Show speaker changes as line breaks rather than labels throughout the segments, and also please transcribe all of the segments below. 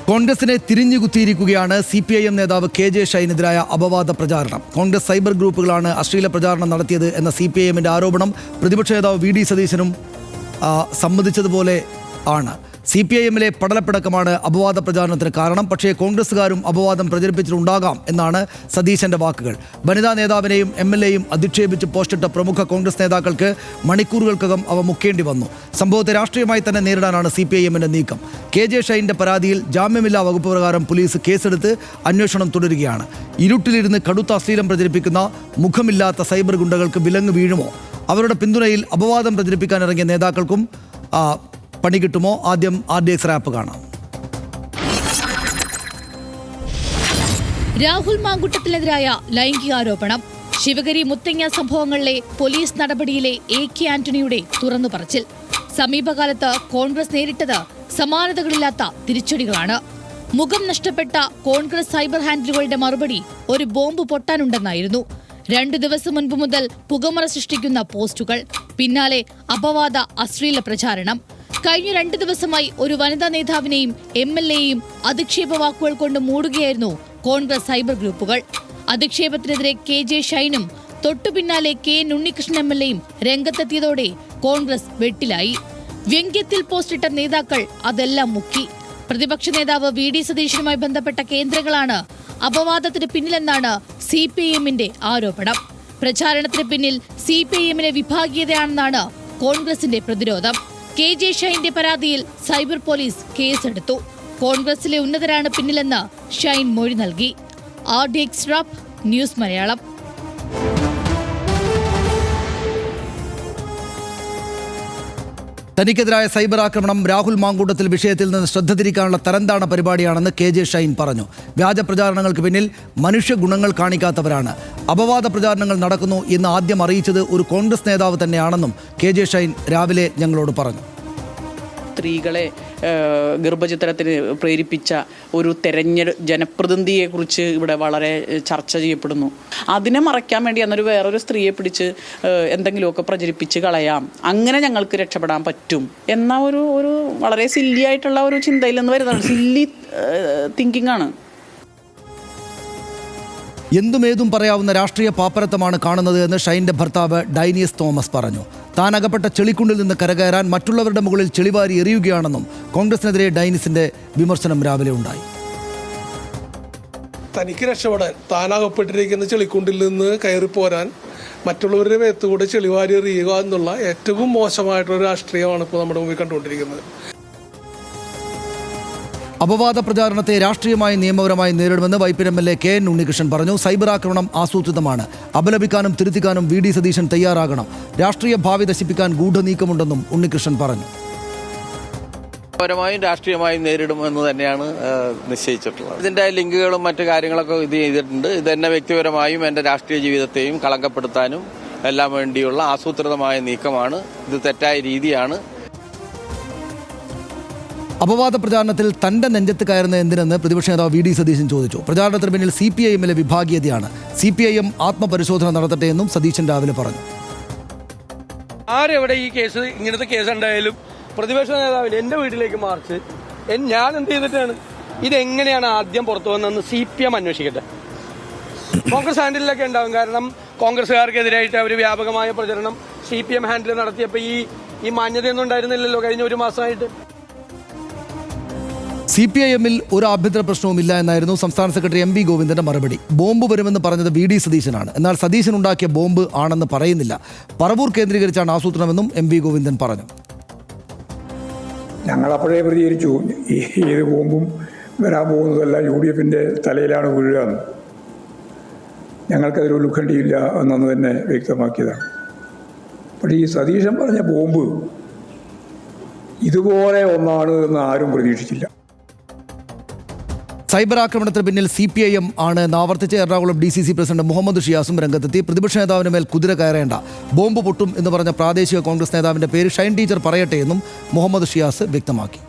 കോൺഗ്രസിനെ തിരിഞ്ഞുകുത്തിയിരിക്കുകയാണ് CPIM നേതാവ് KJ ഷൈനെതിരായ അപവാദ പ്രചാരണം. കോൺഗ്രസ് സൈബർ ഗ്രൂപ്പുകളാണ് അശ്ലീല പ്രചാരണം നടത്തിയത് എന്ന CPIMന്റെ ആരോപണം പ്രതിപക്ഷ നേതാവ് VD സതീശനും സമ്മതിച്ചതുപോലെ ആണ്. CPIMലെ പടലപ്പിണക്കമാണ് അപവാദ പ്രചാരണത്തിന് കാരണം. പക്ഷേ കോൺഗ്രസുകാരും അപവാദം പ്രചരിപ്പിച്ചിട്ടുണ്ടാകാം എന്നാണ് സതീശന്റെ വാക്കുകൾ. വനിതാ നേതാവിനെയും MLAയും അധിക്ഷേപിച്ച് പോസ്റ്റിട്ട പ്രമുഖ കോൺഗ്രസ് നേതാക്കൾക്ക് മണിക്കൂറുകൾക്കകം അവ മുക്കേണ്ടി വന്നു. സംഭവത്തെ രാഷ്ട്രീയമായി തന്നെ നേരിടാനാണ് CPIMന്റെ നീക്കം. KJ ഷൈൻ്റെ പരാതിയിൽ ജാമ്യമില്ലാ വകുപ്പ് പ്രകാരം പോലീസ് കേസെടുത്ത് അന്വേഷണം തുടരുകയാണ്. ഇരുട്ടിലിരുന്ന് കടുത്ത അശ്ലീലം പ്രചരിപ്പിക്കുന്ന മുഖമില്ലാത്ത സൈബർ ഗുണ്ടകൾക്ക് വിലങ്ങ് വീഴുമോ? അവരുടെ പിന്തുണയിൽ അപവാദം പ്രചരിപ്പിക്കാനിറങ്ങിയ നേതാക്കൾക്കും പണി കിട്ടുമോ? ആദ്യം RDX റാപ്പ് കാണാം.
രാഹുൽ മാങ്കുട്ടത്തിനെതിരായ ലൈംഗികാരോപണം, ശിവഗിരി മുത്തങ്ങ സംഭവങ്ങളിലെ പോലീസ് നടപടിയിലെ AK ആന്റണിയുടെ തുറന്നു പറച്ചിൽ. സമീപകാലത്ത് കോൺഗ്രസ് നേരിട്ടത് സമാനതകളില്ലാത്ത തിരിച്ചടികളാണ്. മുഖം നഷ്ടപ്പെട്ട കോൺഗ്രസ് സൈബർ ഹാൻഡിലുകളുടെ മറുപടി ഒരു ബോംബ് പൊട്ടാനുണ്ടെന്നായിരുന്നു. 2 ദിവസം മുൻപ് മുതൽ പുകമറ സൃഷ്ടിക്കുന്ന പോസ്റ്റുകൾ, പിന്നാലെ അപവാദ അശ്ലീല പ്രചാരണം. കഴിഞ്ഞ 2 ദിവസമായി ഒരു വനിതാ നേതാവിനെയും MLAയെയും അധിക്ഷേപ വാക്കുകൾ കൊണ്ട് മൂടുകയായിരുന്നു കോൺഗ്രസ് സൈബർ ഗ്രൂപ്പുകൾ. അധിക്ഷേപത്തിനെതിരെ KJ ഷൈനും തൊട്ടു പിന്നാലെ KN ഉണ്ണികൃഷ്ണൻ MLAയും രംഗത്തെത്തിയതോടെ കോൺഗ്രസ് വെട്ടിലായി. വ്യംഗ്യത്തിൽ പോസ്റ്റിട്ട നേതാക്കൾ അതെല്ലാം മുക്കി. പ്രതിപക്ഷ നേതാവ് VD സതീശനുമായി ബന്ധപ്പെട്ട കേന്ദ്രങ്ങളാണ് അപവാദത്തിന് പിന്നിലെന്നാണ് CPIMന്റെ ആരോപണം. പ്രചാരണത്തിന് പിന്നിൽ CPIMലെ വിഭാഗീയതയാണെന്നാണ് കോൺഗ്രസിന്റെ പ്രതിരോധം. KJ ഷൈന്റെ പരാതിയിൽ സൈബർ പോലീസ് കേസെടുത്തു. കോൺഗ്രസിലെ ഉന്നതരാണ് പിന്നിലെന്ന് ഷൈൻ മൊഴി നൽകി. RDX rap, news Malayalam.
തനിക്കെതിരായ സൈബർ ആക്രമണം രാഹുൽ മാങ്കൂട്ടത്തിൽ വിഷയത്തിൽ നിന്ന് ശ്രദ്ധ തിരിക്കാനുള്ള തരംതാണ പരിപാടിയാണെന്ന് KJ ഷൈൻ പറഞ്ഞു. വ്യാജ പ്രചാരണങ്ങൾക്ക് പിന്നിൽ മനുഷ്യ ഗുണങ്ങൾ കാണിക്കാത്തവരാണ്. അപവാദ പ്രചാരണങ്ങൾ നടക്കുന്നു എന്ന് ആദ്യം അറിയിച്ചത് ഒരു കോൺഗ്രസ് നേതാവ് തന്നെയാണെന്നും KJ ഷൈൻ രാവിലെ ഞങ്ങളോട് പറഞ്ഞു.
സ്ത്രീകളെ ഗർഭചിത്രത്തിന് പ്രേരിപ്പിച്ച ഒരു ജനപ്രതിനിധിയെക്കുറിച്ച് ഇവിടെ വളരെ ചർച്ച ചെയ്യപ്പെടുന്നു. അതിനെ മറയ്ക്കാൻ വേണ്ടി അന്നൊരു വേറൊരു സ്ത്രീയെ പിടിച്ച് എന്തെങ്കിലുമൊക്കെ പ്രചരിപ്പിച്ച് കളയാം, അങ്ങനെ ഞങ്ങൾക്ക് രക്ഷപ്പെടാൻ പറ്റും എന്ന ഒരു വളരെ സില്ലി ആയിട്ടുള്ള ഒരു ചിന്തയിൽ നിന്ന് വരുന്നതാണ്. സില്ലി തിങ്കിങ് ആണ്.
എന്തുമേതും പറയാവുന്ന രാഷ്ട്രീയ പാപ്പരത്തമാണ് കാണുന്നത് എന്ന് ഷൈൻ്റെ ഭർത്താവ് ഡൈനിയസ് തോമസ് പറഞ്ഞു. താൻ അകപ്പെട്ട ചെളിക്കുണ്ടിൽ നിന്ന് കരകയറാൻ മറ്റുള്ളവരുടെ മുകളിൽ ചെളിവാരി എറിയുകയാണെന്നും കോൺഗ്രസിനെതിരെ ഡൈനിസിന്റെ വിമർശനം രാവിലെ ഉണ്ടായി.
തനിക്ക് രക്ഷപ്പെടാൻ, താനകപ്പെട്ടിരിക്കുന്ന ചെളിക്കുണ്ടിൽ നിന്ന് കയറിപ്പോരാൻ മറ്റുള്ളവരുടെ മേത്തുകൂടെ ചെളിവാരി എറിയുക എന്നുള്ള ഏറ്റവും മോശമായിട്ടുള്ള രാഷ്ട്രീയമാണ് ഇപ്പോൾ നമ്മുടെ മുമ്പിൽ കണ്ടുകൊണ്ടിരിക്കുന്നത്.
അപവാദ പ്രചാരണത്തെ രാഷ്ട്രീയമായി നിയമപരമായി നേരിടുമെന്ന് വൈപ്പിൻ MLA KN ഉണ്ണികൃഷ്ണൻ പറഞ്ഞു. സൈബർ ആക്രമണം ആസൂത്രിതമാണ്. അപലപിക്കാനും തിരുത്തിക്കാനും VD സതീശൻ തയ്യാറാകണം. രാഷ്ട്രീയ ഭാവി നശിപ്പിക്കാൻ ഗൂഢനീക്കമുണ്ടെന്നും ഉണ്ണികൃഷ്ണൻ പറഞ്ഞു.
പരമായും രാഷ്ട്രീയമായും നേരിടുമെന്ന് തന്നെയാണ് നിശ്ചയിച്ചിട്ടുള്ളത്. ഇതിന്റെ ലിങ്കുകളും മറ്റു കാര്യങ്ങളൊക്കെ ഇത് ചെയ്തിട്ടുണ്ട്. ഇത് എന്നെ വ്യക്തിപരമായും എൻ്റെ രാഷ്ട്രീയ ജീവിതത്തെയും കളങ്കപ്പെടുത്താനും എല്ലാം വേണ്ടിയുള്ള ആസൂത്രിതമായ നീക്കമാണ്. ഇത് തെറ്റായ രീതിയാണ്.
അപവാദ പ്രചാരണത്തിൽ തന്റെ നെഞ്ചത്ത് കയറുന്ന എന്തിനെന്ന് പ്രതിപക്ഷ നേതാവ് VD സതീശൻ ചോദിച്ചു. പ്രചാരണത്തിന് പിന്നിൽ CPIMലെ വിഭാഗീയതയാണ്. CPIM ആത്മപരിശോധന നടത്തട്ടെ എന്നും സതീശൻ രാവിലെ പറഞ്ഞു.
ആരെവിടെ ഈ കേസ്, ഇങ്ങനത്തെ കേസ് ഉണ്ടായാലും പ്രതിപക്ഷ നേതാവിന് എന്റെ വീട്ടിലേക്ക് മാർച്ച് ഞാൻ എന്ത് ചെയ്തിട്ടാണ്? ഇതെങ്ങനെയാണ് ആദ്യം പുറത്തു വന്നതെന്ന് CPM അന്വേഷിക്കട്ടെ. കോൺഗ്രസ് ഹാൻഡിലൊക്കെ ഉണ്ടാവും. കാരണം കോൺഗ്രസുകാർക്കെതിരായിട്ട് അവർ വ്യാപകമായ പ്രചരണം CPM ഹാൻഡിൽ നടത്തിയപ്പോൾ ഈ മാന്യതയൊന്നും ഉണ്ടായിരുന്നില്ലല്ലോ കഴിഞ്ഞ 1 മാസമായിട്ട്.
CPIMൽ ഒരു ആഭ്യന്തര പ്രശ്നവും ഇല്ല എന്നായിരുന്നു സംസ്ഥാന സെക്രട്ടറി MV ഗോവിന്ദന്റെ മറുപടി. ബോംബ് വരുമെന്ന് പറഞ്ഞത് VD സതീശനാണ്. എന്നാൽ സതീശൻ ഉണ്ടാക്കിയ ബോംബ് ആണെന്ന് പറയുന്നില്ല. പറവൂർ കേന്ദ്രീകരിച്ചാണ് ആസൂത്രണമെന്നും MV ഗോവിന്ദൻ പറഞ്ഞു.
ഞങ്ങളപ്പോഴേ പ്രതികരിച്ചു, ഏത് ബോംബും വരാൻ പോകുന്നതല്ല UDFന്റെ തലയിലാണ് വീഴുക. ഞങ്ങൾക്കതിലൊരു ഉത്കണ്ഠയില്ല എന്നന്ന് തന്നെ വ്യക്തമാക്കിയതാണ്. പക്ഷേ ഈ സതീശൻ പറഞ്ഞ ബോംബ് ഇതുപോലെ ഒന്നാണ് എന്ന് ആരും പ്രതീക്ഷിച്ചില്ല.
സൈബർ ആക്രമണത്തിന് പിന്നിൽ CPIM ആണ് എന്ന് ആവർത്തിച്ച് എറണാകുളം DCC പ്രസിഡന്റ് മുഹമ്മദ് ഷിയാസും രംഗത്തെത്തി. പ്രതിപക്ഷ നേതാവിന് മേൽ കുതിര കയറേണ്ട, ബോംബ് പൊട്ടും എന്ന് പറഞ്ഞ പ്രാദേശിക കോൺഗ്രസ് നേതാവിന്റെ പേര് ഷൈൻ ടീച്ചർ പറയട്ടെ എന്നും മുഹമ്മദ് ഷിയാസ് വ്യക്തമാക്കി.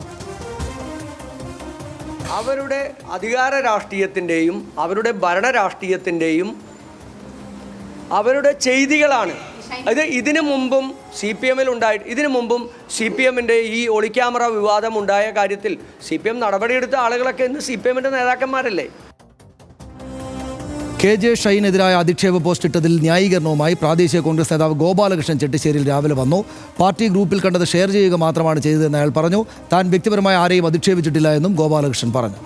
അവരുടെ അധികാര രാഷ്ട്രീയത്തിൻ്റെയും അവരുടെ ഭരണ രാഷ്ട്രീയത്തിൻ്റെയും അവരുടെ ചെയ്തികളാണ് ഇത് ഇതിനു മുമ്പും CPM-ൽ ഇതിനു മുമ്പും CPM-ന്റെ ഈ ഒളിക്യാമറ വിവാദം ഉണ്ടായ കാര്യത്തിൽ CPM നടപടിയെടുത്ത ആളുകളൊക്കെ ഇന്ന് CPM-ന്റെ നേതാക്കന്മാരല്ലേ?
KJ ഷൈനെതിരായ അധിക്ഷേപ പോസ്റ്റ് ഇട്ടതിൽ ന്യായീകരണവുമായി പ്രാദേശിക കോൺഗ്രസ് നേതാവ് ഗോപാലകൃഷ്ണൻ ചെട്ടിശ്ശേരിയിൽ രാവിലെ വന്നു. പാർട്ടി ഗ്രൂപ്പിൽ കണ്ടത് ഷെയർ ചെയ്യുക മാത്രമാണ് ചെയ്തതെന്ന് അയാൾ പറഞ്ഞു. താൻ വ്യക്തിപരമായി ആരെയും അധിക്ഷേപിച്ചിട്ടില്ല എന്നും ഗോപാലകൃഷ്ണൻ പറഞ്ഞു.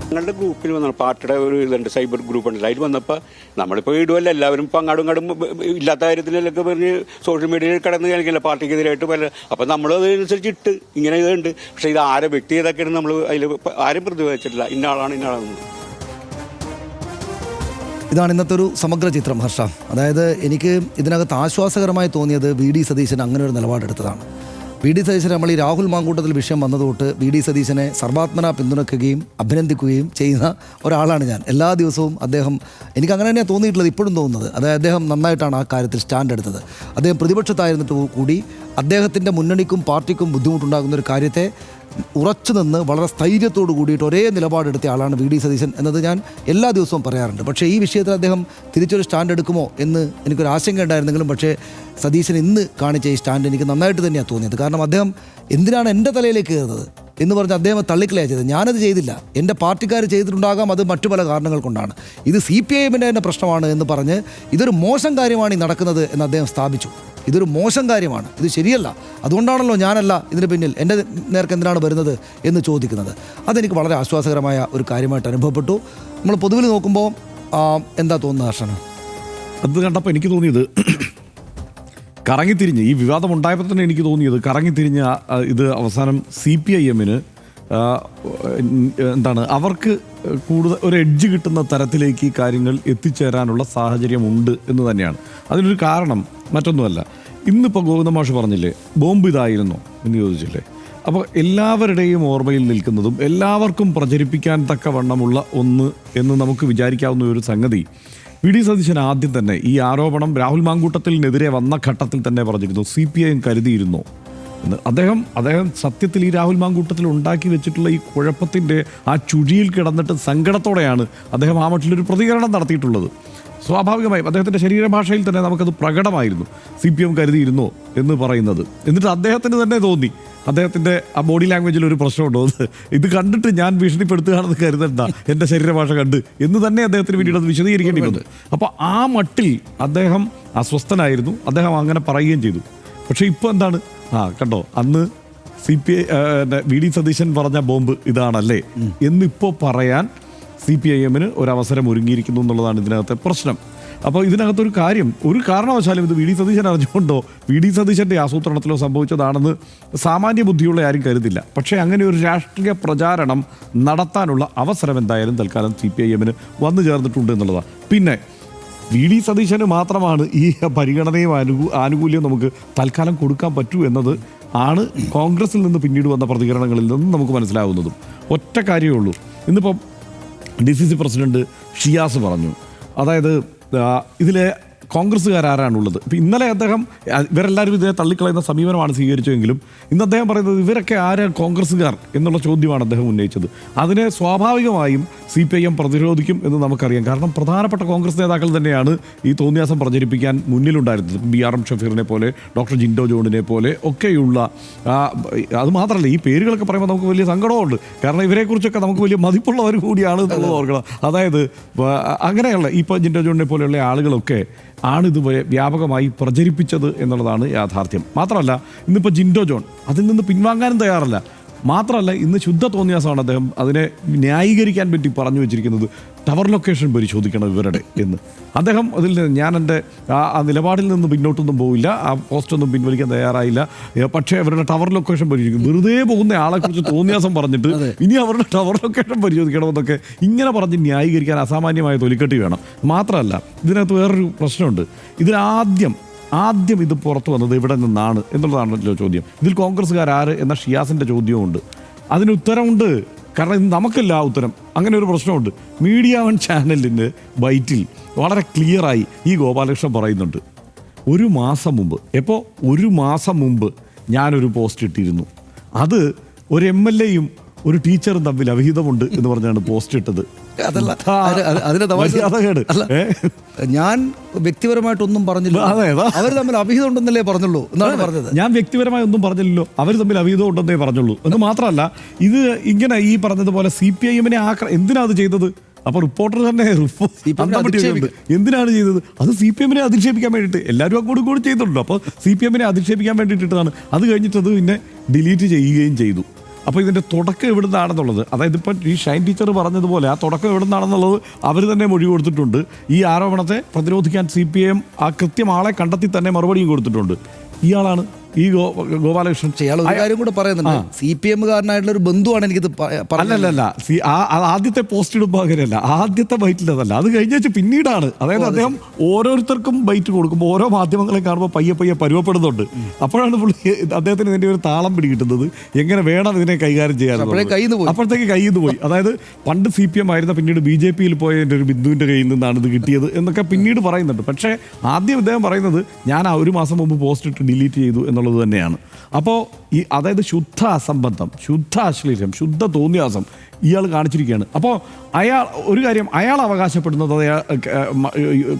ഞങ്ങളുടെ ഗ്രൂപ്പിൽ വന്ന പാർട്ടിയുടെ ഒരു ഇതുണ്ട്, സൈബർ ഗ്രൂപ്പ് ഉണ്ട്. അതിൽ വന്നപ്പോൾ നമ്മളിപ്പോൾ ഇടുമല്ല, എല്ലാവരും ഇപ്പം അങ്ങോട്ടും ഇല്ലാത്ത കാര്യത്തിലൊക്കെ പറഞ്ഞ് സോഷ്യൽ മീഡിയയിൽ കിടന്ന് കാണിക്കില്ല പാർട്ടിക്കെതിരായിട്ട് പല. അപ്പം നമ്മൾ അതനുസരിച്ച് ഇട്ട് ഇങ്ങനെ ഇതുണ്ട്. പക്ഷേ ഇത് ആരെ വ്യക്തി ഏതൊക്കെയാണ് നമ്മൾ അതിൽ ആരും പ്രതികരിച്ചിട്ടില്ല, ഇന്നാളാണെന്ന്.
ഇതാണ് ഇന്നത്തെ ഒരു സമഗ്ര ചിത്രം ഹർഷ. അതായത് എനിക്ക് ഇതിനകത്ത് ആശ്വാസകരമായി തോന്നിയത് VD സതീശൻ അങ്ങനെ ഒരു നിലപാടെടുത്തതാണ്. VD സതീശൻ നമ്മൾ ഈ രാഹുൽ മാങ്കൂട്ടത്തിൽ വിഷയം വന്നതുതൊട്ട് VD സതീശനെ സർവാത്മന പിന്തുണയ്ക്കുകയും അഭിനന്ദിക്കുകയും ചെയ്യുന്ന ഒരാളാണ് ഞാൻ. എല്ലാ ദിവസവും അദ്ദേഹം, എനിക്ക് അങ്ങനെ തന്നെയാണ് തോന്നിയിട്ടുള്ളത്, ഇപ്പോഴും തോന്നുന്നത്. അതായത് അദ്ദേഹം നന്നായിട്ടാണ് ആ കാര്യത്തിൽ സ്റ്റാൻഡ് എടുത്തത്. അദ്ദേഹം പ്രതിപക്ഷത്തായിരുന്നിട്ട് കൂടി അദ്ദേഹത്തിൻ്റെ മുന്നണിക്കും പാർട്ടിക്കും ബുദ്ധിമുട്ടുണ്ടാകുന്ന ഒരു കാര്യത്തെ ഉറച്ചു നിന്ന് വളരെ സ്ഥൈര്യത്തോട് കൂടിയിട്ട് ഒരേ നിലപാടെടുത്ത ആളാണ് VD സതീശൻ എന്നത് ഞാൻ എല്ലാ ദിവസവും പറയാറുണ്ട്. പക്ഷേ ഈ വിഷയത്തിൽ അദ്ദേഹം തിരിച്ചൊരു സ്റ്റാൻഡ് എടുക്കുമോ എന്ന് എനിക്കൊരു ആശങ്ക ഉണ്ടായിരുന്നെങ്കിലും പക്ഷേ സതീശൻ ഇന്ന് കാണിച്ച ഈ സ്റ്റാൻഡ് എനിക്ക് നന്നായിട്ട് തന്നെയാണ് തോന്നിയത്. കാരണം അദ്ദേഹം എന്തിനാണ് എൻ്റെ തലയിലേക്ക് കയറുന്നത് എന്ന് പറഞ്ഞ് അദ്ദേഹം തള്ളിക്കളയാണ് ചെയ്തത്. ഞാനത് ചെയ്തില്ല, എൻ്റെ പാർട്ടിക്കാർ ചെയ്തിട്ടുണ്ടാകാം, അത് മറ്റു പല കാരണങ്ങൾ കൊണ്ടാണ്. ഇത് CPIM-ൻ്റെ തന്നെ പ്രശ്നമാണ് എന്ന് പറഞ്ഞ് ഇതൊരു മോശം കാര്യമാണ് ഈ നടക്കുന്നത് എന്ന് അദ്ദേഹം സ്ഥാപിച്ചു. ഇതൊരു മോശം കാര്യമാണ്, ഇത് ശരിയല്ല, അതുകൊണ്ടാണല്ലോ ഞാനല്ല ഇതിന് പിന്നിൽ, എൻ്റെ നേർക്ക് എന്തിനാണ് വരുന്നത് എന്ന് ചോദിക്കുന്നത്. അതെനിക്ക് വളരെ ആശ്വാസകരമായ ഒരു കാര്യമായിട്ട് അനുഭവപ്പെട്ടു. നമ്മൾ പൊതുവിൽ നോക്കുമ്പോൾ എന്താ തോന്നുന്നത് ഹർഷന?
അത് കണ്ടപ്പോൾ എനിക്ക് തോന്നിയത് കറങ്ങിത്തിരിഞ്ഞ്, ഈ വിവാദം ഉണ്ടായപ്പോൾ തന്നെ എനിക്ക് തോന്നിയത് കറങ്ങിത്തിരിഞ്ഞ ഇത് അവസാനം CPIM-ന് അവർക്ക് കൂടുതൽ ഒരു എഡ്ജ് കിട്ടുന്ന തരത്തിലേക്ക് ഈ കാര്യങ്ങൾ എത്തിച്ചേരാനുള്ള സാഹചര്യമുണ്ട് എന്ന് തന്നെയാണ്. അതിനൊരു കാരണം മറ്റൊന്നുമല്ല, ഇന്നിപ്പോൾ ഗോവിന്ദമാഷ് പറഞ്ഞില്ലേ ബോംബ് ഇതായിരുന്നോ എന്ന് ചോദിച്ചില്ലേ. അപ്പോൾ എല്ലാവരുടെയും ഓർമ്മയിൽ നിൽക്കുന്നതും എല്ലാവർക്കും പ്രചരിപ്പിക്കാൻ തക്കവണ്ണമുള്ള ഒന്ന് എന്ന് നമുക്ക് വിചാരിക്കാവുന്ന ഒരു സംഗതി, VD സതീശൻ ആദ്യം തന്നെ ഈ ആരോപണം രാഹുൽ മാങ്കൂട്ടത്തിനെതിരെ വന്ന ഘട്ടത്തിൽ തന്നെ പറഞ്ഞിരുന്നു CPIM കരുതിയിരുന്നോ എന്ന്. അദ്ദേഹം സത്യത്തിൽ ഈ രാഹുൽ മാങ്കൂട്ടത്തിൽ ഉണ്ടാക്കി വെച്ചിട്ടുള്ള ഈ കുഴപ്പത്തിൻ്റെ ആ ചുഴിയിൽ കിടന്നിട്ട് സങ്കടത്തോടെയാണ് അദ്ദേഹം ആ മട്ടിലൊരു പ്രതികരണം നടത്തിയിട്ടുള്ളത്. സ്വാഭാവികമായും അദ്ദേഹത്തിൻ്റെ ശരീരഭാഷയിൽ തന്നെ നമുക്കത് പ്രകടമായിരുന്നു CPM കരുതിയിരുന്നോ എന്ന് പറയുന്നത്. എന്നിട്ട് അദ്ദേഹത്തിന് തന്നെ തോന്നി, അദ്ദേഹത്തിൻ്റെ ആ ബോഡി ലാംഗ്വേജിൽ ഒരു പ്രശ്നമുണ്ടോ, ഇത് കണ്ടിട്ട് ഞാൻ ഭീഷണിപ്പെടുത്തുകയാണെന്ന് കരുതണ്ട, എൻ്റെ ശരീരഭാഷ കണ്ട് എന്ന് തന്നെ അദ്ദേഹത്തിന് പിന്നീട് അത് വിശദീകരിക്കേണ്ടി വന്നു. അപ്പോൾ ആ മട്ടിൽ അദ്ദേഹം അസ്വസ്ഥനായിരുന്നു, അദ്ദേഹം അങ്ങനെ പറയുകയും ചെയ്തു. പക്ഷേ ഇപ്പോൾ എന്താണ്, കണ്ടോ അന്ന് VD സതീശൻ പറഞ്ഞ ബോംബ് ഇതാണല്ലേ എന്നിപ്പോൾ പറയാൻ CPIM-ന് ഒരവസരം ഒരുങ്ങിയിരിക്കുന്നു എന്നുള്ളതാണ് ഇതിനകത്തെ പ്രശ്നം. അപ്പോൾ ഇതിനകത്തൊരു കാര്യം, ഒരു കാരണവശാലും ഇത് VD സതീശൻ അറിഞ്ഞുകൊണ്ടോ VD സതീശൻ്റെ ആസൂത്രണത്തിലോ സംഭവിച്ചതാണെന്ന് സാമാന്യ ബുദ്ധിയുള്ള ആരും കരുതില്ല. പക്ഷേ അങ്ങനെ ഒരു രാഷ്ട്രീയ പ്രചാരണം നടത്താനുള്ള അവസരം എന്തായാലും തൽക്കാലം CPIM-ന് വന്നു ചേർന്നിട്ടുണ്ട് എന്നുള്ളതാണ്. പിന്നെ VD സതീശന് മാത്രമാണ് ഈ പരിഗണനയും ആനുകൂല്യവും നമുക്ക് തൽക്കാലം കൊടുക്കാൻ പറ്റൂ എന്നത് ആണ് കോൺഗ്രസിൽ നിന്ന് പിന്നീട് വന്ന പ്രതികരണങ്ങളിൽ നിന്നും നമുക്ക് മനസ്സിലാവുന്നതും. ഒറ്റ കാര്യമേ ഉള്ളൂ. ഇന്നിപ്പം DCC പ്രസിഡന്റ് ഷിയാസ് പറഞ്ഞു, അതായത് ഇതിലെ കോൺഗ്രസ്സുകാരാണുള്ളത്. ഇപ്പം ഇന്നലെ അദ്ദേഹം ഇവരെല്ലാവരും ഇതേ തള്ളിക്കളയുന്ന സമീപനമാണ് സ്വീകരിച്ചതെങ്കിലും ഇന്ന് അദ്ദേഹം പറയുന്നത് ഇവരൊക്കെ ആരാണ് കോൺഗ്രസ്സുകാർ എന്നുള്ള ചോദ്യമാണ് അദ്ദേഹം ഉന്നയിച്ചത്. അതിനെ സ്വാഭാവികമായും CPIM പ്രതിരോധിക്കും എന്ന് നമുക്കറിയാം. കാരണം പ്രധാനപ്പെട്ട കോൺഗ്രസ് നേതാക്കൾ തന്നെയാണ് ഈ തോന്നിയാസം പ്രചരിപ്പിക്കാൻ മുന്നിലുണ്ടായിരുന്നത്. BRM ഷഫീറിനെ പോലെ, ഡോക്ടർ ജിൻഡോ ജോണിനെ പോലെ ഒക്കെയുള്ള, അത് മാത്രമല്ല ഈ പേരുകളൊക്കെ പറയുമ്പോൾ നമുക്ക് വലിയ സങ്കടമുണ്ട്. കാരണം ഇവരെക്കുറിച്ചൊക്കെ നമുക്ക് വലിയ മതിപ്പുള്ളവർ കൂടിയാണ് എന്നുള്ളത് ഓർക്കണം. അതായത് അങ്ങനെയുള്ള ഇപ്പോൾ ജിൻഡോ ജോണിനെ പോലെയുള്ള ആളുകളൊക്കെ ആണ് ഇത് വ്യാപകമായി പ്രചരിപ്പിച്ചത് എന്നുള്ളതാണ് യാഥാർത്ഥ്യം. മാത്രമല്ല ഇന്നിപ്പോൾ ജിൻഡോ ജോൺ അതിൽ നിന്ന് പിൻവാങ്ങാനും തയ്യാറല്ല. മാത്രമല്ല ഇന്ന് ശുദ്ധ തോന്നിയാസമാണ് അദ്ദേഹം അതിനെ ന്യായീകരിക്കാൻ പറ്റി പറഞ്ഞു വെച്ചിരിക്കുന്നത്. ടവർ ലൊക്കേഷൻ പരിശോധിക്കണം ഇവരുടെ എന്ന് അദ്ദേഹം അതിൽ ഞാൻ എൻ്റെ ആ നിലപാടിൽ നിന്ന് പിന്നോട്ടൊന്നും പോവില്ല, ആ പോസ്റ്റൊന്നും പിൻവലിക്കാൻ തയ്യാറായില്ല. പക്ഷേ അവരുടെ ടവർ ലൊക്കേഷൻ പരിശോധിക്കും. വെറുതെ പോകുന്ന ആളെക്കുറിച്ച് തോന്നിയാസം പറഞ്ഞിട്ട് ഇനി അവരുടെ ടവർ ലൊക്കേഷൻ പരിശോധിക്കണമെന്നൊക്കെ ഇങ്ങനെ പറഞ്ഞ് ന്യായീകരിക്കാൻ അസാമാന്യമായ തൊലിക്കെട്ടി വേണം. മാത്രമല്ല ഇതിനകത്ത് വേറൊരു പ്രശ്നമുണ്ട്. ആദ്യം ഇത് പുറത്തു വന്നത് ഇവിടെ നിന്നാണ് എന്നുള്ളതാണല്ലോ ചോദ്യം. ഇതിൽ കോൺഗ്രസ്സുകാരാര് എന്ന ഷിയാസിൻ്റെ ചോദ്യമുണ്ട്. അതിന് ഉത്തരമുണ്ട്. കാരണം ഇത് നമുക്കല്ല ആ ഉത്തരം. അങ്ങനെ ഒരു പ്രശ്നമുണ്ട്. മീഡിയ വൺ ചാനലിൻ്റെ ബൈറ്റിൽ വളരെ ക്ലിയറായി ഈ ഗോപാലകൃഷ്ണൻ പറയുന്നുണ്ട്, ഒരു മാസം മുമ്പ് ഞാനൊരു പോസ്റ്റ് ഇട്ടിരുന്നു. അത് ഒരു MLA-യും ഒരു ടീച്ചറും തമ്മിൽ അവിഹിതമുണ്ട് എന്ന് പറഞ്ഞാണ് പോസ്റ്റ് ഇട്ടത്.
അതല്ല അതിന്റെ തമാശ
മര്യാദകേട്.
അല്ല, ഞാൻ വ്യക്തിപരമായിട്ടൊന്നും പറഞ്ഞില്ല. അവർ തമ്മിൽ അഭിഹിതം ഉണ്ടെന്നല്ലേ പറഞ്ഞുള്ളൂ എന്നാണ് പറഞ്ഞത്.
ഞാൻ വ്യക്തിപരമായി ഒന്നും പറഞ്ഞില്ലല്ലോ, അവർ തമ്മിൽ അഭിഹിതം ഉണ്ടെന്നേ പറഞ്ഞുള്ളൂ. എന്ന് മാത്രമല്ല, ഇത് ഇങ്ങനെ ഈ പറഞ്ഞതുപോലെ CPIM എന്തിനാ അത് ചെയ്തത്? അപ്പൊ റിപ്പോർട്ടർ തന്നെ എന്തിനാണ് ചെയ്തത്? അത് CPM അധിക്ഷേപിക്കാൻ വേണ്ടിയിട്ട്. എല്ലാവരും അങ്ങോട്ടും കൂടി ചെയ്തിട്ടുണ്ട്. അപ്പോൾ CPM അധിക്ഷേപിക്കാൻ വേണ്ടിയിട്ടാണ്. അത് കഴിഞ്ഞിട്ട് അത് പിന്നെ ഡിലീറ്റ് ചെയ്യുകയും ചെയ്തു. അപ്പോൾ ഇതിൻ്റെ തുടക്കം എവിടെ നിന്നാണെന്നുള്ളത്, അതായത് ഇപ്പം ഈ ഷൈൻ ടീച്ചർ പറഞ്ഞതുപോലെ ആ തുടക്കം എവിടെ നിന്നാണെന്നുള്ളത് അവർ തന്നെ മൊഴി കൊടുത്തിട്ടുണ്ട്. ഈ ആരോപണത്തെ പ്രതിരോധിക്കാൻ CPM ആ കൃത്യം ആളെ കണ്ടെത്തി തന്നെ മറുപടിയും കൊടുത്തിട്ടുണ്ട്. ഇയാളാണ് ഈ ഗോപാലകൃഷ്ണൻ.
ഇയാൾ ഒരു കാര്യം കൂടെ പറയുന്നുണ്ട്, CPM കാരനായിട്ടുള്ള ഒരു ബന്ധുവാണ് എനിക്കിത്
അല്ലല്ല. ആദ്യത്തെ പോസ്റ്റ് ഇടുമ്പോൾ അങ്ങനെയല്ല, ആദ്യത്തെ ബൈറ്റിൽ അതല്ല, അത് കഴിഞ്ഞ പിന്നീടാണ്. അതായത് അദ്ദേഹം ഓരോരുത്തർക്കും ബൈറ്റ് കൊടുക്കുമ്പോൾ ഓരോ മാധ്യമങ്ങളെ കാണുമ്പോൾ പയ്യെ പയ്യെ പരുവപ്പെടുന്നുണ്ട്. അപ്പോഴാണ് അദ്ദേഹത്തിന് ഇതിൻ്റെ ഒരു താളം പിടികിട്ടുന്നത്, എങ്ങനെ വേണം ഇതിനെ കൈകാര്യം ചെയ്യാൻ. അപ്പോഴത്തേക്ക് കയ്യിൽ നിന്ന് പോയി. അതായത് പണ്ട് CPM ആയിരുന്ന പിന്നീട് BJPയിൽ പോയ എൻ്റെ ഒരു ബിന്ദുവിൻ്റെ കയ്യിൽ നിന്നാണ് ഇത് കിട്ടിയത് എന്നൊക്കെ പിന്നീട് പറയുന്നുണ്ട്. പക്ഷേ ആദ്യം ഇദ്ദേഹം പറയുന്നത് ഞാൻ ആ 1 മാസം മുമ്പ് പോസ്റ്റ് ഇട്ട് ഡിലീറ്റ് ചെയ്തു എന്നുള്ളത് തന്നെയാണ്. അപ്പോൾ ഈ അതായത് ശുദ്ധ അസംബന്ധം, ശുദ്ധ അശ്ലീലം, ശുദ്ധ തോന്നിയാസം ഇയാൾ കാണിച്ചിരിക്കുകയാണ്. അപ്പോൾ ഒരു കാര്യം അയാൾ അവകാശപ്പെടുന്നത്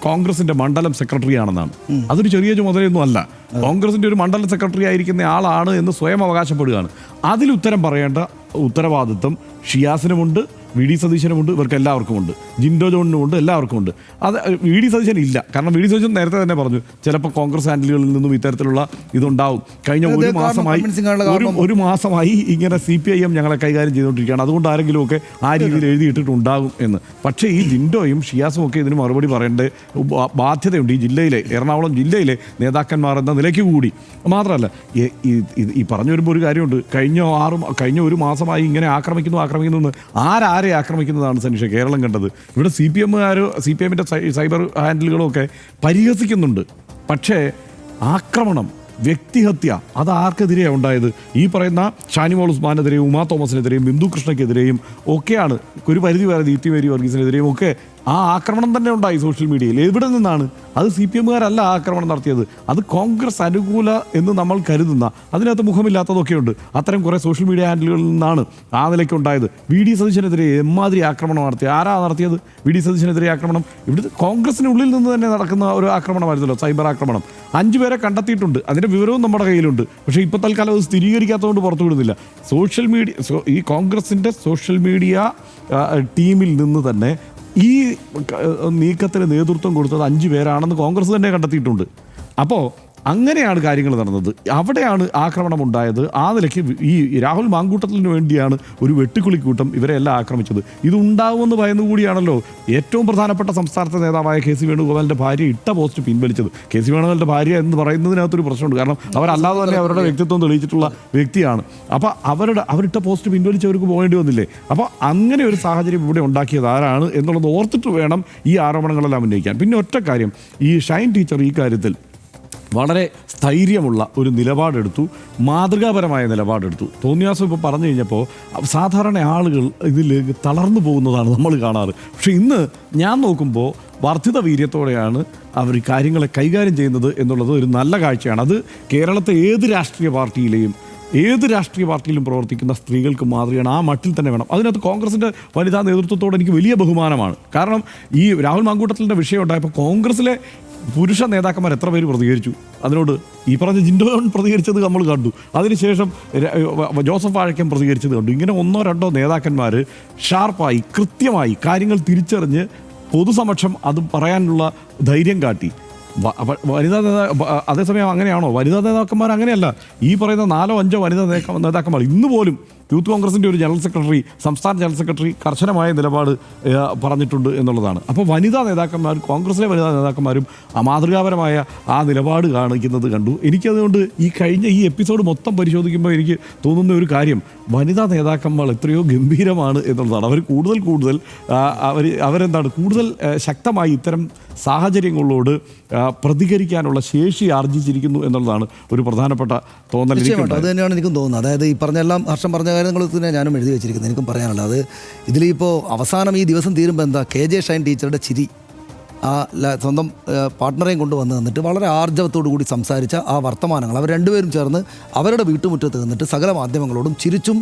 കോൺഗ്രസിന്റെ മണ്ഡലം സെക്രട്ടറി ആണെന്നാണ്. അതൊരു ചെറിയ ചുമതലയൊന്നും അല്ല. കോൺഗ്രസിന്റെ ഒരു മണ്ഡലം സെക്രട്ടറി ആയിരിക്കുന്ന ആളാണ് എന്ന് സ്വയം അവകാശപ്പെടുകയാണ്. അതിൽ ഉത്തരം പറയേണ്ട ഉത്തരവാദിത്വം ഷിയാസിനുമുണ്ട്, VD സതീശനുമുണ്ട്, ഇവർക്ക് എല്ലാവർക്കും ഉണ്ട്, ജിൻഡോ ജോണിനുമുണ്ട്, എല്ലാവർക്കും ഉണ്ട്. അത് VD സതീശൻ ഇല്ല. കാരണം VD സതീശൻ നേരത്തെ തന്നെ പറഞ്ഞു ചിലപ്പോൾ കോൺഗ്രസ് ഹാൻഡിലുകളിൽ നിന്നും ഇത്തരത്തിലുള്ള ഇതുണ്ടാവും. കഴിഞ്ഞ ഒരു മാസമായി ഇങ്ങനെ CPIM ഞങ്ങളെ കൈകാര്യം ചെയ്തുകൊണ്ടിരിക്കുകയാണ്, അതുകൊണ്ട് ആരെങ്കിലുമൊക്കെ ആ രീതിയിൽ എഴുതിയിട്ടിട്ടുണ്ടാകും എന്ന്. പക്ഷേ ഈ ജിൻഡോയും ഷിയാസും ഒക്കെ ഇതിന് മറുപടി പറയേണ്ട ബാധ്യതയുണ്ട് ഈ ജില്ലയിലെ, എറണാകുളം ജില്ലയിലെ നേതാക്കന്മാർ എന്ന നിലയ്ക്ക് കൂടി. മാത്രമല്ല ഈ പറഞ്ഞു വരുമ്പോൾ ഒരു കാര്യമുണ്ട്, കഴിഞ്ഞ 1 മാസമായി ഇങ്ങനെ ആക്രമിക്കുന്നു ആരെ ആക്രമിക്കുന്നതാണ് സനീഷ കേരളം കണ്ടത്. ഇവിടെ CPMന്റെ സൈബർ ഹാൻഡിലുകളും ഒക്കെ പരിഹസിക്കുന്നുണ്ട്. പക്ഷേ ആക്രമണം, വ്യക്തിഹത്യ അത് ആർക്കെതിരെയാണ് ഉണ്ടായത്? ഈ പറയുന്ന ഷാനിമോൾ ഉസ്മാനെതിരെയും ഉമാ തോമസിനെതിരെയും ബിന്ദു കൃഷ്ണയ്ക്കെതിരെയും ഒക്കെയാണ്, ഒരു പരിധി വരെ ദീപ്തി മേരി വർഗീസിനെതിരെയും ഒക്കെ ആ ആക്രമണം തന്നെ ഉണ്ടായി സോഷ്യൽ മീഡിയയിൽ. എവിടെ നിന്നാണ്? അത് CPMകാരല്ല ആക്രമണം നടത്തിയത്, അത് കോൺഗ്രസ് അനുകൂല എന്ന് നമ്മൾ കരുതുന്ന, അതിനകത്ത് മുഖമില്ലാത്തതൊക്കെയുണ്ട്, അത്തരം കുറേ സോഷ്യൽ മീഡിയ ഹാൻഡിലുകളിൽ നിന്നാണ് ആ നിലയ്ക്ക് ഉണ്ടായത്. VD സതീശനെതിരെ എമ്മാതിരി ആക്രമണം നടത്തി. ആരാ നടത്തിയത് VD സതീശനെതിരെ ആക്രമണം? ഇവിടുത്തെ കോൺഗ്രസിനുള്ളിൽ നിന്ന് തന്നെ നടക്കുന്ന ഒരു ആക്രമണമായിരുന്നല്ലോ, സൈബർ ആക്രമണം. 5 പേരെ കണ്ടെത്തിയിട്ടുണ്ട്, അതിൻ്റെ വിവരവും നമ്മുടെ കയ്യിലുണ്ട്. പക്ഷേ ഇപ്പോൾ തൽക്കാലം അത് സ്ഥിരീകരിക്കാത്തതുകൊണ്ട് പുറത്തു വിടുന്നില്ല. സോഷ്യൽ മീഡിയ ഈ കോൺഗ്രസിൻ്റെ സോഷ്യൽ മീഡിയ ടീമിൽ നിന്ന് തന്നെ ഈ നീക്കത്തിന് നേതൃത്വം കൊടുത്തത് 5 പേരാണെന്ന് കോൺഗ്രസ് തന്നെ കണ്ടെത്തിയിട്ടുണ്ട്. അപ്പോൾ അങ്ങനെയാണ് കാര്യങ്ങൾ നടന്നത്. അവിടെയാണ് ആക്രമണം ഉണ്ടായത്. ആ നിലയ്ക്ക് ഈ രാഹുൽ മാങ്കൂട്ടത്തിന് വേണ്ടിയാണ് ഒരു വെട്ടുക്കിളിക്കൂട്ടം ഇവരെ എല്ലാം ആക്രമിച്ചത്. ഇതുണ്ടാവുമെന്ന് ഭയന്നുകൂടിയാണല്ലോ ഏറ്റവും പ്രധാനപ്പെട്ട സംസ്ഥാനത്തെ നേതാവായ KC വേണുഗോപാലിൻ്റെ ഭാര്യ ഇട്ട പോസ്റ്റ് പിൻവലിച്ചത്. KC വേണുഗോപാലിൻ്റെ ഭാര്യ എന്ന് പറയുന്നതിനകത്തൊരു പ്രശ്നമുണ്ട്. കാരണം അവരല്ലാതെ തന്നെ അവരുടെ വ്യക്തിത്വം തെളിയിച്ചിട്ടുള്ള വ്യക്തിയാണ്. അപ്പോൾ അവരിട്ട പോസ്റ്റ് പിൻവലിച്ചവർക്ക് പോകേണ്ടി വന്നില്ലേ? അപ്പോൾ അങ്ങനെ ഒരു സാഹചര്യം ഇവിടെ ഉണ്ടാക്കിയത് ആരാണ് എന്നുള്ളത് ഓർത്തിട്ട് വേണം ഈ ആരോപണങ്ങളെല്ലാം ഉന്നയിക്കാൻ. പിന്നെ ഒറ്റ കാര്യം, ഈ ഷൈൻ ടീച്ചർ ഈ കാര്യത്തിൽ വളരെ സ്ഥൈര്യമുള്ള ഒരു നിലപാടെടുത്തു, മാതൃകാപരമായ നിലപാടെടുത്തു. തോന്നിയാസം ഇപ്പോൾ പറഞ്ഞു കഴിഞ്ഞപ്പോൾ സാധാരണ ആളുകൾ ഇതിൽ തളർന്നു പോകുന്നതാണ് നമ്മൾ കാണാറ്. പക്ഷേ ഇന്ന് ഞാൻ നോക്കുമ്പോൾ വർദ്ധിത വീര്യത്തോടെയാണ് അവർ കാര്യങ്ങളെ കൈകാര്യം ചെയ്യുന്നത് എന്നുള്ളത് ഒരു നല്ല കാഴ്ചയാണ്. അത് കേരളത്തെ ഏത് രാഷ്ട്രീയ പാർട്ടിയിലും പ്രവർത്തിക്കുന്ന സ്ത്രീകൾക്ക് മാതൃകയാണ്. ആ മട്ടിൽ തന്നെ വേണം. അതിനകത്ത് കോൺഗ്രസിൻ്റെ വനിതാ നേതൃത്വത്തോട് എനിക്ക് വലിയ ബഹുമാനമാണ്. കാരണം ഈ രാഹുൽ മാങ്കൂട്ടത്തിൻ്റെ വിഷയം ഉണ്ടായപ്പോൾ കോൺഗ്രസിലെ പുരുഷ നേതാക്കന്മാർ എത്ര പേര് പ്രതികരിച്ചു അതിനോട്? ഈ പറഞ്ഞ ജിൻഡോ പ്രതികരിച്ചത് നമ്മൾ കണ്ടു, അതിനുശേഷം ജോസഫ് വാഴക്കൻ പ്രതികരിച്ചത് കണ്ടു. ഇങ്ങനെ 1-2 നേതാക്കന്മാർ ഷാർപ്പായി കൃത്യമായി കാര്യങ്ങൾ തിരിച്ചറിഞ്ഞ് പൊതുസമക്ഷം അത് പറയാനുള്ള ധൈര്യം കാട്ടി. വനിതാ അതേസമയം അങ്ങനെയാണോ? വനിതാ നേതാക്കന്മാർ അങ്ങനെയല്ല. ഈ പറയുന്ന 4-5 വനിതാ നേതാക്കന്മാർ ഇന്ന് പോലും യൂത്ത് കോൺഗ്രസിൻ്റെ ഒരു സംസ്ഥാന ജനറൽ സെക്രട്ടറി കർശനമായ നിലപാട് പറഞ്ഞിട്ടുണ്ട് എന്നുള്ളതാണ്. അപ്പോൾ വനിതാ നേതാക്കന്മാർ, കോൺഗ്രസിലെ വനിതാ നേതാക്കന്മാരും മാതൃകാപരമായ ആ നിലപാട് കാണിക്കുന്നത് കണ്ടു. എനിക്കതുകൊണ്ട് ഈ എപ്പിസോഡ് മൊത്തം പരിശോധിക്കുമ്പോൾ എനിക്ക് തോന്നുന്ന ഒരു കാര്യം, വനിതാ നേതാക്കന്മാർ എത്രയോ ഗംഭീരമാണ് എന്നുള്ളതാണ്. അവർ കൂടുതൽ അവരെന്താണ് കൂടുതൽ ശക്തമായി ഇത്തരം സാഹചര്യങ്ങളോട് പ്രതികരിക്കാനുള്ള ശേഷി ആർജിച്ചിരിക്കുന്നു എന്നുള്ളതാണ് ഒരു പ്രധാനപ്പെട്ട തോന്നൽ.
അത് തന്നെയാണ് എനിക്കും തോന്നുന്നത്. അതായത് ഈ പറഞ്ഞെല്ലാം ഹർഷം പറഞ്ഞ കാര്യങ്ങൾ തന്നെ ഞാനും എഴുതി വെച്ചിരിക്കുന്നത്. എനിക്കും പറയാനുള്ളത് അത് ഇതിലിപ്പോൾ അവസാനം ഈ ദിവസം തീരുമ്പോൾ എന്താ KJ ഷൈൻ ടീച്ചറുടെ ചിരി, ആ സ്വന്തം പാർട്ട്ണറെയും കൊണ്ടുവന്ന് നിന്നിട്ട് വളരെ ആർജവത്തോടു കൂടി സംസാരിച്ച ആ വർത്തമാനങ്ങൾ അവർ രണ്ടുപേരും ചേർന്ന് അവരുടെ വീട്ടുമുറ്റത്ത് നിന്നിട്ട് സകല മാധ്യമങ്ങളോടും ചിരിച്ചും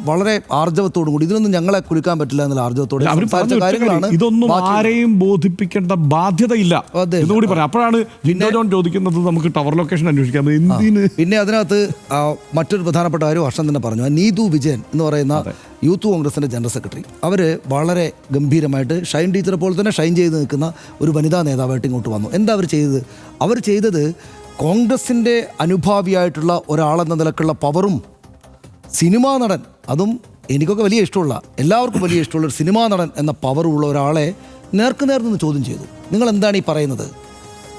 വളരെ ആർജവത്തോടും കൂടി ഇതിനൊന്നും ഞങ്ങളെ കുലുക്കാൻ പറ്റില്ല എന്നുള്ള ആർജവത്തോടെ
അവർ
സംസാരിച്ച കാര്യങ്ങളാണ്.
ഇതൊന്നും ആരെയും ബോധിപ്പിക്കേണ്ട ബാധ്യതയില്ല എന്നുകൂടി പറയാം. അപ്പോഴാണ് ജിൻഡോ ജോൺ ചോദിക്കുന്നത് നമുക്ക് ടവർ ലൊക്കേഷൻ അന്വേഷിക്കാം എന്തിന്.
പിന്നെ അതിനകത്ത് മറ്റൊരു പ്രധാനപ്പെട്ട കാര്യം ഹർഷൻ തന്നെ പറഞ്ഞു. നീതു വിജയൻ എന്ന് പറയുന്ന യൂത്ത് കോൺഗ്രസിൻ്റെ ജനറൽ സെക്രട്ടറി, അവർ വളരെ ഗംഭീരമായിട്ട് ഷൈൻ ടീച്ചറെ പോലെ തന്നെ ഷൈൻ ചെയ്ത് നിൽക്കുന്ന ഒരു വനിതാ നേതാവായിട്ട് ഇങ്ങോട്ട് വന്നു. എന്താ അവർ ചെയ്തത് കോൺഗ്രസിൻ്റെ അനുഭാവിയായിട്ടുള്ള ഒരാളെന്ന നിലക്കുള്ള പവറും സിനിമാ നടൻ, അതും എനിക്കൊക്കെ വലിയ ഇഷ്ടമുള്ള, എല്ലാവർക്കും വലിയ ഇഷ്ടമുള്ള ഒരു സിനിമാ നടൻ എന്ന പവറുള്ള ഒരാളെ നേർക്കുനേർന്ന് ചോദ്യം ചെയ്തു. നിങ്ങൾ എന്താണ് ഈ പറയുന്നത്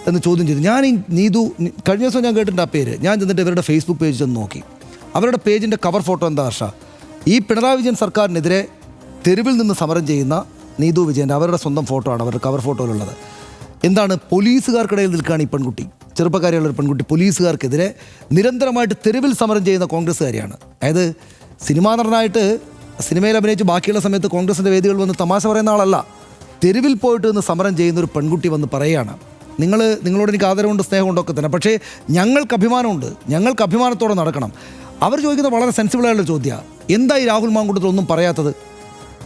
എന്ന് ചോദ്യം ചെയ്തു. ഞാൻ ഈ നീതു കഴിഞ്ഞ ദിവസം ഞാൻ കേട്ടിട്ടുണ്ട് ആ പേര്. ഞാൻ ചെന്നിട്ട് ഇവരുടെ ഫേസ്ബുക്ക് പേജ് ചെന്ന് നോക്കി. അവരുടെ പേജിൻ്റെ കവർ ഫോട്ടോ എന്താ ഹർഷ? ഈ പിണറായി വിജയൻ സർക്കാരിനെതിരെ തെരുവിൽ നിന്ന് സമരം ചെയ്യുന്ന നീതു വിജയൻ്റെ അവരുടെ സ്വന്തം ഫോട്ടോ ആണ് അവരുടെ കവർ ഫോട്ടോയിലുള്ളത്. എന്താണ്? പോലീസുകാർക്കിടയിൽ നിൽക്കുകയാണ് ഈ പെൺകുട്ടി, ചെറുപ്പക്കാരിയുള്ളൊരു പെൺകുട്ടി പോലീസുകാർക്കെതിരെ നിരന്തരമായിട്ട് തെരുവിൽ സമരം ചെയ്യുന്ന കോൺഗ്രസ്സുകാരിയാണ്. അതായത് സിനിമാ നടനായിട്ട് സിനിമയിൽ അഭിനയിച്ച് ബാക്കിയുള്ള സമയത്ത് കോൺഗ്രസിൻ്റെ വേദികൾ വന്ന് തമാശ പറയുന്ന ആളല്ല, തെരുവിൽ പോയിട്ട് നിന്ന് സമരം ചെയ്യുന്ന ഒരു പെൺകുട്ടി വന്ന് പറയുകയാണ്, നിങ്ങളോട് എനിക്ക് ആദരവുണ്ട്, സ്നേഹമുണ്ടൊക്കെ തന്നെ, പക്ഷേ ഞങ്ങൾക്ക് അഭിമാനമുണ്ട്, ഞങ്ങൾക്ക് അഭിമാനത്തോടെ നടക്കണം. അവർ ചോദിക്കുന്ന വളരെ സെൻസിബിളായുള്ള ചോദ്യമാണ്, എന്തായി രാഹുൽ മാങ്കൂട്ടത്തിൽ ഒന്നും പറയാത്തത്?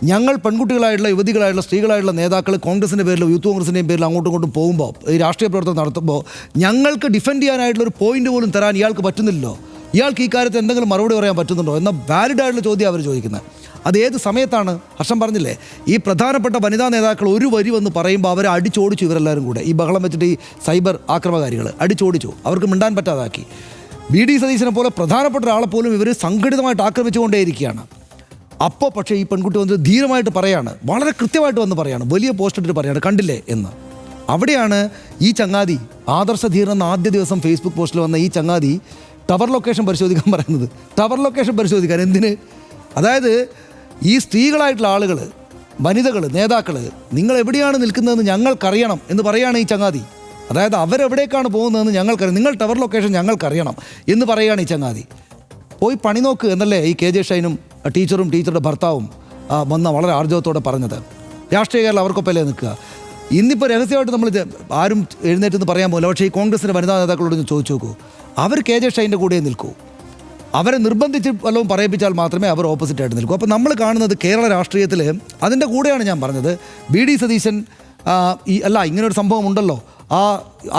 ഞങ്ങൾ പെൺകുട്ടികളായിട്ടുള്ള യുവതികളായിട്ടുള്ള സ്ത്രീകളായിട്ടുള്ള നേതാക്കൾ കോൺഗ്രസിൻ്റെ പേരിലോ യൂത്ത് കോൺഗ്രസിൻ്റെയും പേരിൽ അങ്ങോട്ടും ഇങ്ങോട്ടും പോകുമ്പോൾ ഈ രാഷ്ട്രീയ പ്രവർത്തനം നടത്തുമ്പോൾ ഞങ്ങൾക്ക് ഡിഫെൻഡ് ചെയ്യാനായിട്ടുള്ളൊരു പോയിന്റ് പോലും തരാൻ ഇയാൾക്ക് പറ്റുന്നില്ലല്ലോ, ഇയാൾക്ക് ഈ കാര്യത്തിൽ എന്തെങ്കിലും മറുപടി പറയാൻ പറ്റുന്നുണ്ടോ എന്ന വാലിഡായിട്ടുള്ള ചോദ്യം അവർ ചോദിക്കുന്നത്. അത് ഏത് സമയത്താണ്? ഹർഷം പറഞ്ഞില്ലേ, ഈ പ്രധാനപ്പെട്ട വനിതാ നേതാക്കൾ ഒരു വരി വന്ന് പറയുമ്പോൾ അവരെ അടിച്ചോടിച്ചു. ഇവരെല്ലാവരും കൂടെ ഈ ബഹളം വെച്ചിട്ട് ഈ സൈബർ ആക്രമകാരികൾ അടിച്ചോടിച്ചു, അവർക്ക് മിണ്ടാൻ പറ്റാതാക്കി. VD സതീശനെ പോലെ പ്രധാനപ്പെട്ട ഒരാളെ പോലും ഇവർ സംഘടിതമായിട്ട് ആക്രമിച്ചുകൊണ്ടേയിരിക്കുകയാണ്. അപ്പോൾ പക്ഷേ ഈ പെൺകുട്ടി വന്ന് ധീരമായിട്ട് പറയാണ്, വളരെ കൃത്യമായിട്ട് വന്ന് പറയാണ്, വലിയ പോസ്റ്റ് ഇട്ടിട്ട് പറയാണ്, കണ്ടില്ലേ എന്ന്. അവിടെയാണ് ഈ ചങ്ങാതി ആദർശ ധീരൻ എന്ന ആദ്യ ദിവസം ഫേസ്ബുക്ക് പോസ്റ്റിൽ വന്ന ഈ ചങ്ങാതി ടവർ ലൊക്കേഷൻ പരിശോധിക്കാൻ പറയുന്നത്. ടവർ ലൊക്കേഷൻ പരിശോധിക്കാൻ എന്തിന്? അതായത് ഈ സ്ത്രീകളായിട്ടുള്ള ആളുകൾ, വനിതകൾ, നേതാക്കൾ, നിങ്ങൾ എവിടെയാണ് നിൽക്കുന്നതെന്ന് ഞങ്ങൾക്കറിയണം എന്ന് പറയുകയാണ് ഈ ചങ്ങാതി. അതായത് അവരെവിടേക്കാണ് പോകുന്നതെന്ന് ഞങ്ങൾക്കറിയാം, നിങ്ങൾ ടവർ ലൊക്കേഷൻ ഞങ്ങൾക്കറിയണം എന്ന് പറയുകയാണ് ഈ ചങ്ങാതി. പോയി പണി നോക്ക് എന്നല്ലേ ഈ KJ ഷൈനും ടീച്ചറും ടീച്ചറുടെ ഭർത്താവും വന്ന വളരെ ആർജവത്തോടെ പറഞ്ഞത്. രാഷ്ട്രീയക്കാരിൽ അവർക്കൊപ്പല്ലേ നിൽക്കുക. ഇന്നിപ്പോൾ രഹസ്യമായിട്ട് നമ്മൾ ആരും എഴുന്നേറ്റെന്ന് പറയാൻ പോകില്ല, പക്ഷേ ഈ കോൺഗ്രസിൻ്റെ വനിതാ നേതാക്കളോട് ചോദിച്ചു നോക്കൂ, അവർ KJ ഷൈൻ്റെ കൂടെ നിൽക്കൂ. അവരെ നിർബന്ധിച്ച് വല്ലതും പറയിപ്പിച്ചാൽ മാത്രമേ അവർ ഓപ്പോസിറ്റായിട്ട് നിൽക്കൂ. അപ്പോൾ നമ്മൾ കാണുന്നത് കേരള രാഷ്ട്രീയത്തിൽ അതിൻ്റെ കൂടെയാണ് ഞാൻ പറഞ്ഞത്, VD സതീശൻ ഇങ്ങനൊരു സംഭവം ഉണ്ടല്ലോ, ആ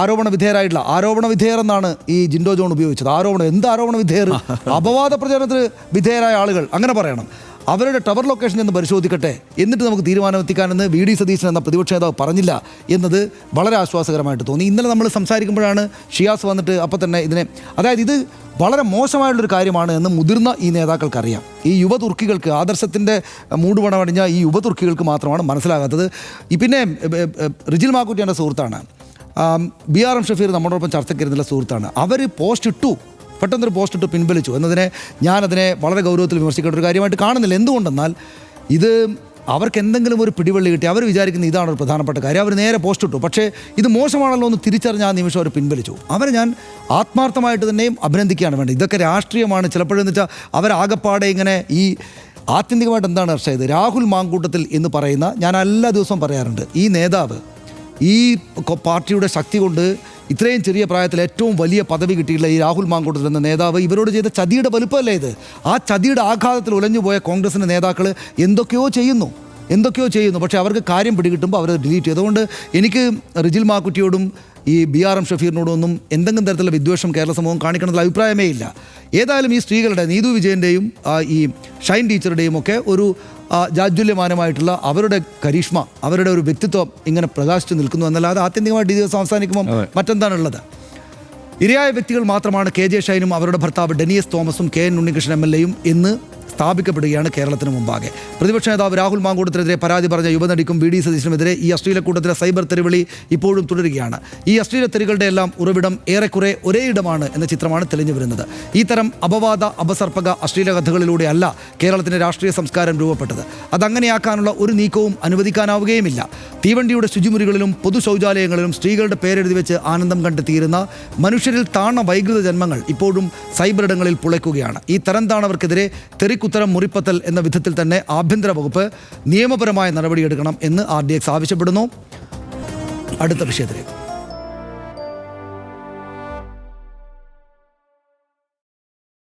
ആരോപണ വിധേയർ എന്നാണ് ഈ ജിൻഡോ ജോൺ ഉപയോഗിച്ചത്. എന്ത് ആരോപണ വിധേയർ? അപവാദ പ്രചരണത്തിന് വിധേയരായ ആളുകൾ, അങ്ങനെ പറയണം. അവരുടെ ടവർ ലൊക്കേഷൻ എന്ന് പരിശോധിക്കട്ടെ, എന്നിട്ട് നമുക്ക് തീരുമാനം എത്തിക്കാനെന്ന് VD സതീശൻ എന്ന പ്രതിപക്ഷ നേതാവ് പറഞ്ഞില്ല എന്നത് വളരെ ആശ്വാസകരമായിട്ട് തോന്നി. ഇന്നലെ നമ്മൾ സംസാരിക്കുമ്പോഴാണ് ഷിയാസ് വന്നിട്ട് അപ്പോൾ തന്നെ അതായത് ഇത് വളരെ മോശമായുള്ളൊരു കാര്യമാണ് എന്ന് മുതിർന്ന ഈ നേതാക്കൾക്കറിയാം. ഈ യുവ തുർക്കികൾക്ക്, ആദർശത്തിൻ്റെ മൂടുപണമണിഞ്ഞ ഈ യുവ തുർക്കികൾക്ക് മാത്രമാണ് മനസ്സിലാകാത്തത്. പിന്നെ റിജിൽ മാക്കുറ്റിയുടെ സുഹൃത്താണ്, BRM ഷഫീർ നമ്മളോടൊപ്പം ചർച്ചയ്ക്കിരുന്നുള്ള സുഹൃത്താണ്. അവർ പെട്ടെന്നൊരു പോസ്റ്റ് ഇട്ട് പിൻവലിച്ചു എന്നതിനെ ഞാനതിനെ വളരെ ഗൗരവത്തിൽ വിമർശിക്കേണ്ട ഒരു കാര്യമായിട്ട് കാണുന്നില്ല. എന്തുകൊണ്ടെന്നാൽ ഇത് അവർക്ക് എന്തെങ്കിലും ഒരു പിടിവള്ളി കിട്ടി, അവർ വിചാരിക്കുന്ന ഇതാണ് ഒരു പ്രധാനപ്പെട്ട കാര്യം, അവർ നേരെ പോസ്റ്റ് ഇട്ടു. പക്ഷേ ഇത് മോശമാണല്ലോ എന്ന് തിരിച്ചറിഞ്ഞ ആ നിമിഷം അവർ പിൻവലിച്ചു. അവരെ ഞാൻ ആത്മാർത്ഥമായിട്ട് തന്നെയും അഭിനന്ദിക്കുകയാണ് വേണ്ടത്. ഇതൊക്കെ രാഷ്ട്രീയമാണ്. ചിലപ്പോഴെന്ന് വെച്ചാൽ അവരാകപ്പാടെ ഇങ്ങനെ ഈ ആത്യന്തികമായിട്ട് എന്താണ് ഹർഷയത്, രാഹുൽ മാങ്കൂട്ടത്തിൽ എന്ന് പറയുന്ന, ഞാൻ എല്ലാ ദിവസവും പറയാറുണ്ട്, ഈ നേതാവ് ഈ പാർട്ടിയുടെ ശക്തി കൊണ്ട് ഇത്രയും ചെറിയ പ്രായത്തിൽ ഏറ്റവും വലിയ പദവി കിട്ടിയിട്ടുള്ള ഈ രാഹുൽ മാങ്കൂട്ടത്തിൽ എന്ന നേതാവ് ഇവരോട് ചെയ്ത ചതിയുടെ വലുപ്പമല്ലേ ഇത്? ആ ചതിയുടെ ആഘാതത്തിൽ ഉലഞ്ഞുപോയ കോൺഗ്രസിൻ്റെ നേതാക്കൾ എന്തൊക്കെയോ ചെയ്യുന്നു, പക്ഷേ അവർക്ക് കാര്യം പിടികിട്ടുമ്പോൾ അവർ ഡിലീറ്റ് ചെയ്യും. അതുകൊണ്ട് എനിക്ക് റിജിൽ മാക്കുറ്റിയോടും ഈ BRM ഷഫീറിനോടൊന്നും എന്തെങ്കിലും തരത്തിലുള്ള വിദ്വേഷം കേരള സമൂഹം കാണിക്കണമെന്നുള്ള അഭിപ്രായമേ ഇല്ല. ഏതായാലും ഈ സ്ത്രീകളുടെ, നീതു വിജയൻ്റെയും ഈ ഷൈൻ ടീച്ചറുടെയും ഒക്കെ ഒരു ജാജ്വല്യമാനമായിട്ടുള്ള അവരുടെ കരീഷ്മ, അവരുടെ ഒരു വ്യക്തിത്വം ഇങ്ങനെ പ്രകാശിച്ചു നിൽക്കുന്നു എന്നല്ലാതെ ആത്യന്തികമായിട്ട് ഈ ദിവസം അവസാനിക്കുമ്പം മറ്റെന്താണുള്ളത്? ഇരയായ വ്യക്തികൾ മാത്രമാണ് KJ ഷൈനും അവരുടെ ഭർത്താവ് ഡെനിയസ് തോമസും KN ഉണ്ണികൃഷ്ണൻ MLA യും എന്ന് സ്ഥാപിക്കപ്പെടുകയാണ് കേരളത്തിന് മുമ്പാകെ. പ്രതിപക്ഷ നേതാവ് രാഹുൽ മാങ്കൂട്ടത്തിനെതിരെ പരാതി പറഞ്ഞ യുവനടിക്കും VD സതീശനുമെതിരെ ഈ അശ്ലീലക്കൂട്ടത്തിലെ സൈബർ തെരുവിളി ഇപ്പോഴും തുടരുകയാണ്. ഈ അശ്ലീല തെരുകളുടെ എല്ലാം ഉറവിടം ഏറെക്കുറെ ഒരേ ഇടമാണ് എന്ന ചിത്രമാണ് തെളിഞ്ഞു വരുന്നത്. ഈ തരം അപവാദ, അപസർപ്പക, അശ്ലീല കഥകളിലൂടെ അല്ല കേരളത്തിൻ്റെ രാഷ്ട്രീയ സംസ്കാരം രൂപപ്പെട്ടത്. അതങ്ങനെയാക്കാനുള്ള ഒരു നീക്കവും അനുവദിക്കാനാവുകയുമില്ല. തീവണ്ടിയുടെ ശുചിമുറികളിലും പൊതു ശൗചാലയങ്ങളിലും സ്ത്രീകളുടെ പേരെഴുതി വെച്ച് ആനന്ദം കണ്ടെത്തിയിരുന്ന മനുഷ്യരിൽ താണ വൈകൃത ജന്മങ്ങൾ ഇപ്പോഴും സൈബറിടങ്ങളിൽ പുളയ്ക്കുകയാണ്. ഈ തരം താണവർക്കെതിരെ തെറിക്കുത്തരം മുറിപ്പത്തൽ എന്ന വിധത്തിൽ തന്നെ ആഭ്യന്തര വകുപ്പ് നിയമപരമായ നടപടിയെടുക്കണം എന്ന് RDX ആവശ്യപ്പെടുന്നു. അടുത്ത വിഷയത്തിലേക്ക്